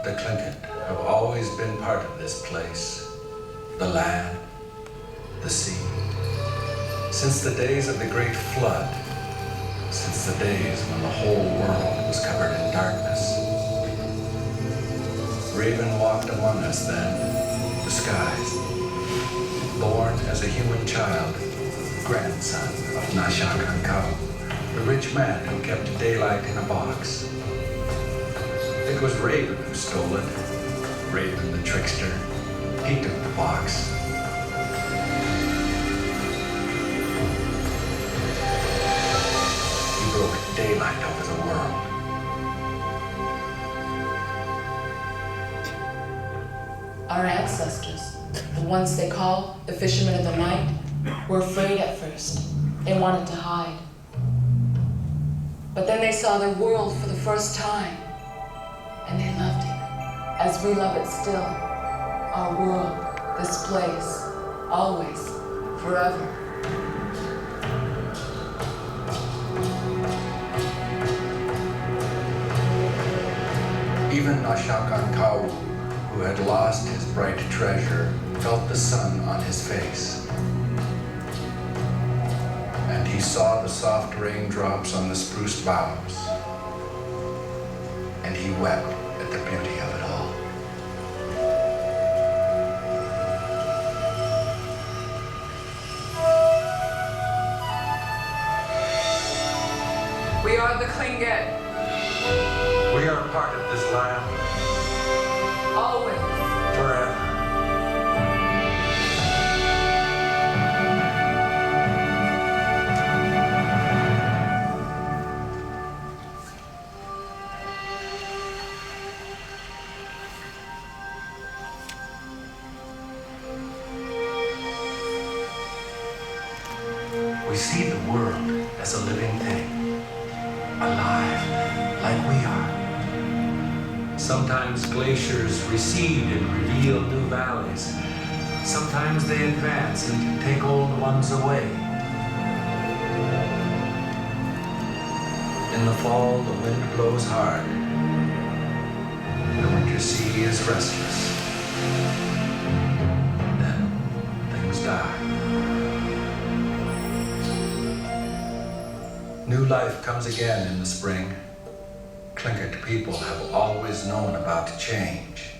The Tlingit have always been part of this place, the land, the sea. Since the days of the Great Flood, since the days when the whole world was covered in darkness. Raven walked among us then, disguised, born as a human child, grandson of Nashakankau, the rich man who kept daylight in a box. It was Raven who stole it, Raven the trickster. He took the box. He broke daylight over the world. Our ancestors, the ones they call the fishermen of the night, were afraid at first. They wanted to hide. But then they saw their world for the first time, and they loved it, as we love it still. Our world, this place, always, forever. Even Nashakankau, who had lost his bright treasure, felt the sun on his face. And he saw the soft raindrops on the spruce boughs. And he wept at the beauty of it all. We are the Tlingit. We are part of this land. Always. Forever. We see the world as a living thing, alive like we are. Sometimes glaciers recede and reveal new valleys. Sometimes they advance and take old ones away. In the fall, the wind blows hard. The winter sea is restless. Then things die. New life comes again in the spring. Tlingit people have always known about change.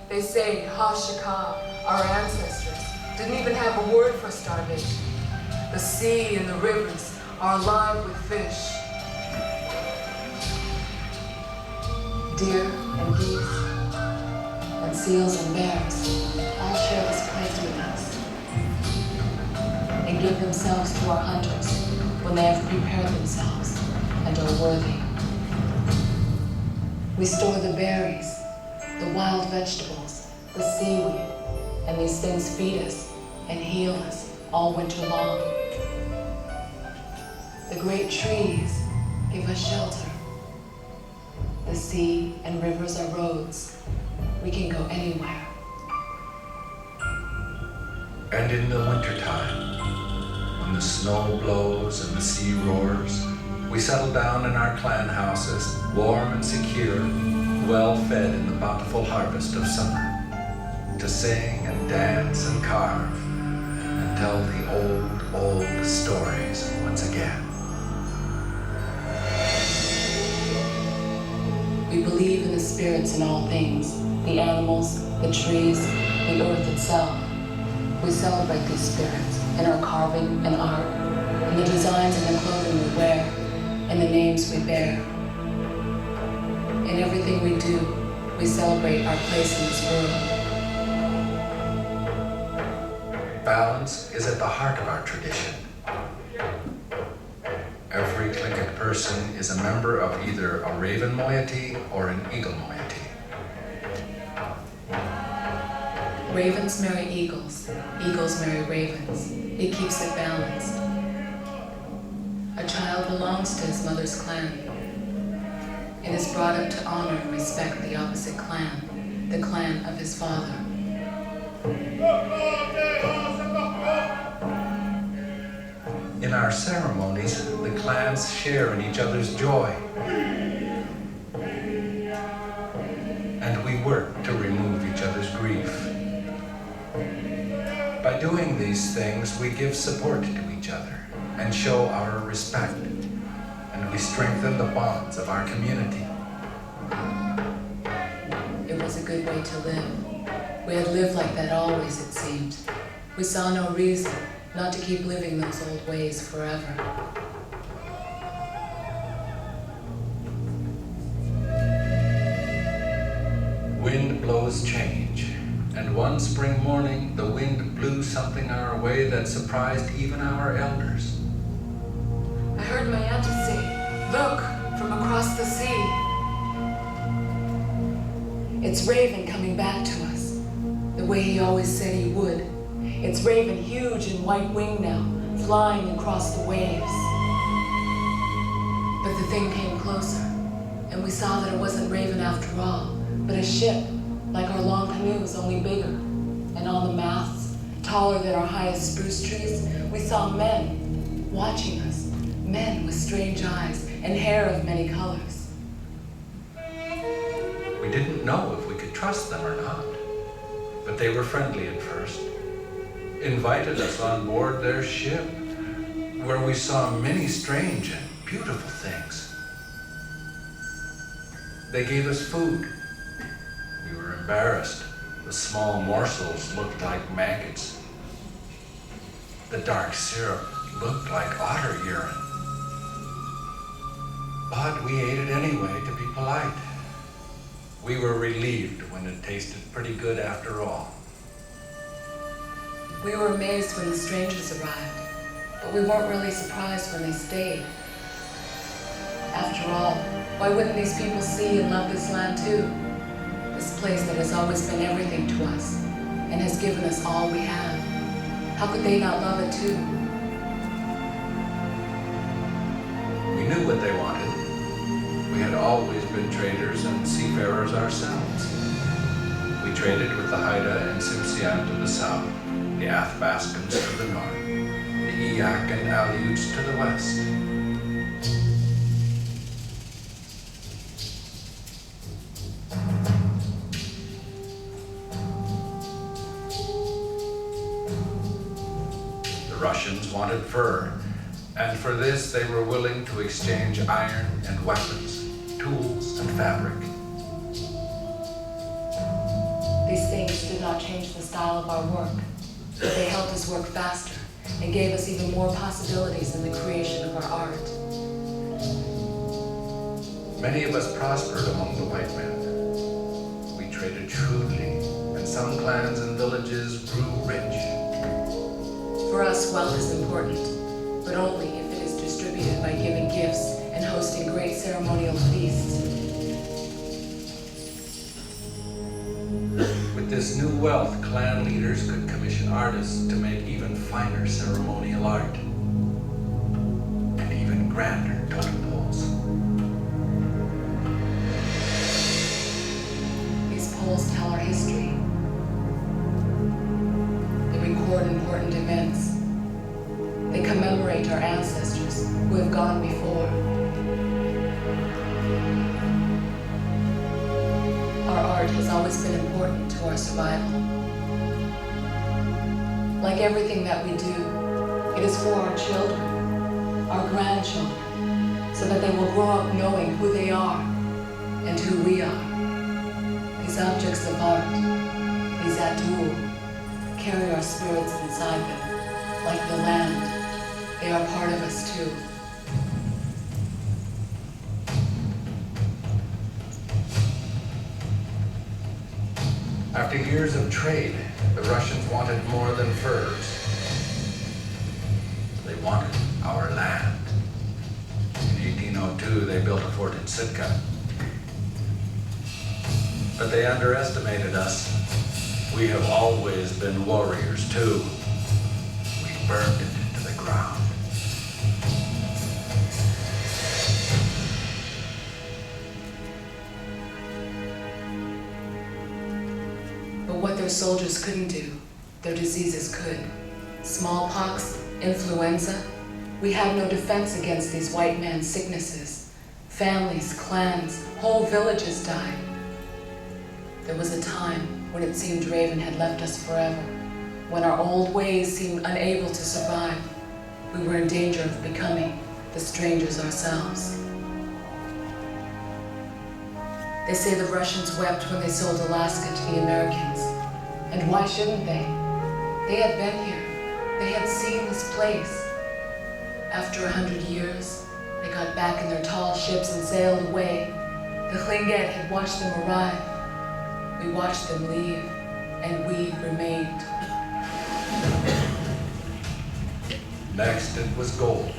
They say Hashaka, our ancestors, didn't even have a word for starvation. The sea and the rivers are alive with fish. Deer and geese and seals and bears all share this place with us and give themselves to our hunters when they have prepared themselves and are worthy. We store the berries, the wild vegetables, the seaweed, and these things feed us and heal us all winter long. The great trees give us shelter. The sea and rivers are roads. We can go anywhere. And in the wintertime, when the snow blows and the sea roars, we settle down in our clan houses, warm and secure, well fed in the bountiful harvest of summer, to sing and dance and carve and tell the old stories once again. We believe in the spirits in all things, the animals, the trees, the earth itself. We celebrate these spirits in our carving and art, in the designs and the clothing we wear, and the names we bear. In everything we do, we celebrate our place in this world. Balance is at the heart of our tradition. Every Tlingit person is a member of either a raven moiety or an eagle moiety. Ravens marry eagles, eagles marry ravens. It keeps it balanced. A child belongs to his mother's clan. It is brought up to honor and respect the opposite clan, the clan of his father. In our ceremonies, the clans share in each other's joy. these things, we give support to each other and show our respect, and we strengthen the bonds of our community. It was a good way to live. We had lived like that always, it seemed. We saw no reason not to keep living those old ways forever. Wind blows change, and one spring morning the wind blew something our way that surprised even our elders. I heard my auntie say, "Look, from across the sea." It's Raven coming back to us, the way he always said he would. It's Raven, huge and white winged now, flying across the waves. But the thing came closer, and we saw that it wasn't Raven after all, but a ship, like our long canoes, only bigger. And on the masts, taller than our highest spruce trees, we saw men watching us, men with strange eyes and hair of many colors. We didn't know if we could trust them or not, but they were friendly at first, invited us on board their ship, where we saw many strange and beautiful things. They gave us food. We were embarrassed. The small morsels looked like maggots. The dark syrup looked like otter urine. But we ate it anyway to be polite. We were relieved when it tasted pretty good after all. We were amazed when the strangers arrived, but we weren't really surprised when they stayed. After all, why wouldn't these people see and love this land too? This place that has always been everything to us and has given us all we have. How could they not love it too? We knew what they wanted. We had always been traders and seafarers ourselves. We traded with the Haida and Tsimshian to the south, the Athabascans to the north, the Eyak and Aleuts to the west. The Russians wanted fur, and for this they were willing to exchange iron and weapons, tools and fabric. These things did not change the style of our work, but they helped us work faster and gave us even more possibilities in the creation of our art. Many of us prospered among the white men. We traded shrewdly, and some clans and villages grew rich. For us, wealth is important, but only if it is distributed by giving gifts and hosting great ceremonial feasts. With this new wealth, clan leaders could commission artists to make even finer ceremonial art and even grander totem poles. These poles tell our history. They record important events. They commemorate our ancestors who have gone before. Our art has always been important to our survival. Like everything that we do, it is for our children, our grandchildren, so that they will grow up knowing who they are and who we are. These objects of art, these atours, carry our spirits inside them, like the land. They are part of us too. After years of trade, the Russians wanted more than furs. They wanted our land. In 1802, they built a fort in Sitka. But they underestimated us. We have always been warriors too. We burned it into the ground. But what their soldiers couldn't do, their diseases could. Smallpox, influenza. We had no defense against these white man's sicknesses. Families, clans, whole villages died. There was a time when it seemed Raven had left us forever, when our old ways seemed unable to survive, we were in danger of becoming the strangers ourselves. They say the Russians wept when they sold Alaska to the Americans. And why shouldn't they? They had been here. They had seen this place. After 100 years, they got back in their tall ships and sailed away. The Tlingit had watched them arrive. We watched them leave, and we remained. Next, it was gold.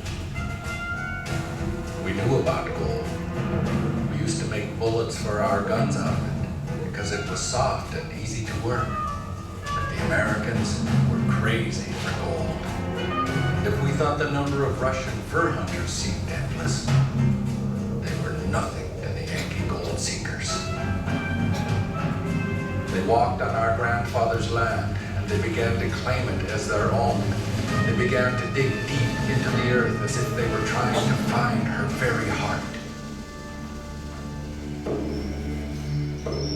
We knew about gold. We used to make bullets for our guns out of it because it was soft and easy to work. But the Americans were crazy for gold. And if we thought the number of Russian fur hunters seemed endless, they were nothing to the Yankee gold seekers. They walked on our grandfather's land, and they began to claim it as their own. They began to dig deep into the earth as if they were trying to find her very heart.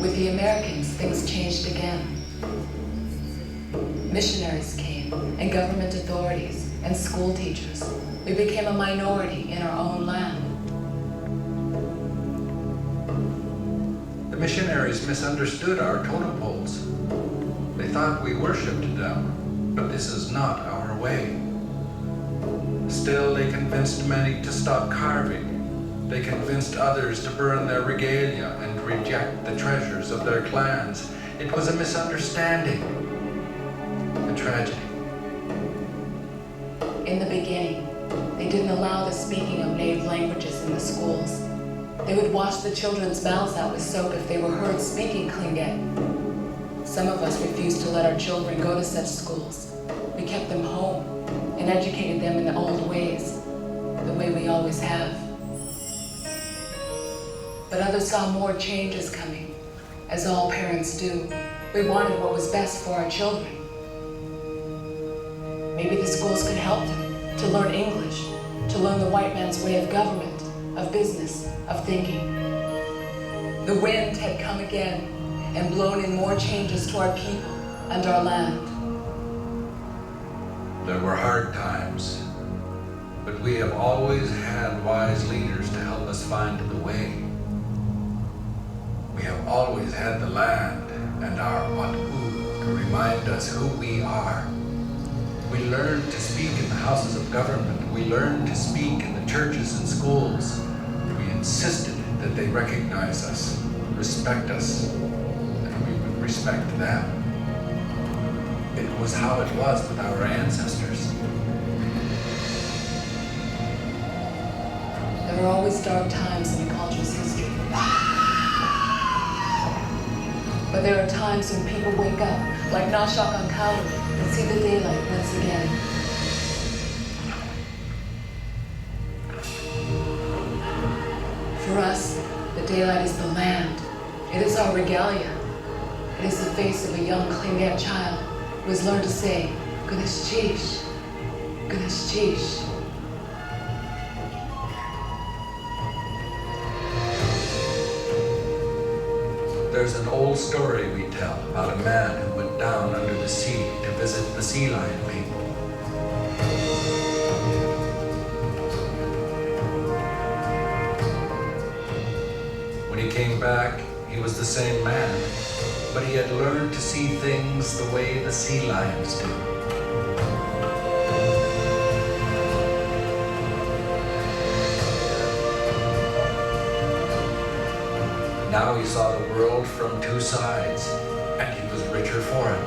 With the Americans, things changed again. Missionaries came, and government authorities, and school teachers. We became a minority in our own land. The missionaries misunderstood our totem poles. They thought we worshipped them, but this is not our way. Still, they convinced many to stop carving. They convinced others to burn their regalia and reject the treasures of their clans. It was a misunderstanding, a tragedy. In the beginning, they didn't allow the speaking of native languages in the schools. They would wash the children's mouths out with soap if they were heard speaking Tlingit. Some of us refused to let our children go to such schools. We kept them home and educated them in the old ways, the way we always have. But others saw more changes coming, as all parents do. We wanted what was best for our children. Maybe the schools could help them to learn English, to learn the white man's way of government, of business, of thinking. The wind had come again and blown in more changes to our people and our land. There were hard times, but we have always had wise leaders to help us find the way. We have always had the land and our Watu to remind us who we are. We learned to speak in the houses of government. We learned to speak in the churches and schools. We insisted that they recognize us, respect us, and we would respect them. It was how it was with our ancestors. There are always dark times in a culture's history. But there are times when people wake up, like Nashok on Kalu, and see the daylight once again. For us, the daylight is the land. It is our regalia. It is the face of a young Tlingit child who has learned to say, Gunas Chish, Gunas Chish. There's an old story we tell about a man who went down under the sea to visit the sea lion people. When he came back, he was the same man, but he had learned to see things the way the sea lions do. Now he saw the world from two sides, and he was richer for it.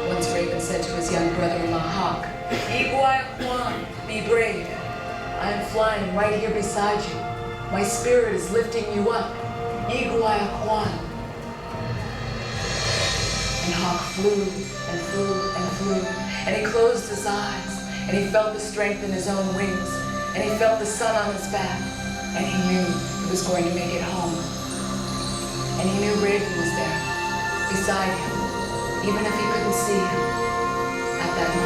Once Raven said to his young brother-in-law Hawk, Iguai Juan, be brave. I am flying right here beside you. My spirit is lifting you up. Iguai Juan. And Hawk flew and flew and flew, and he closed his eyes, and he felt the strength in his own wings, and he felt the sun on his back, and he knew he was going to make it home. And he knew Raven was there, beside him, even if he couldn't see him at that moment.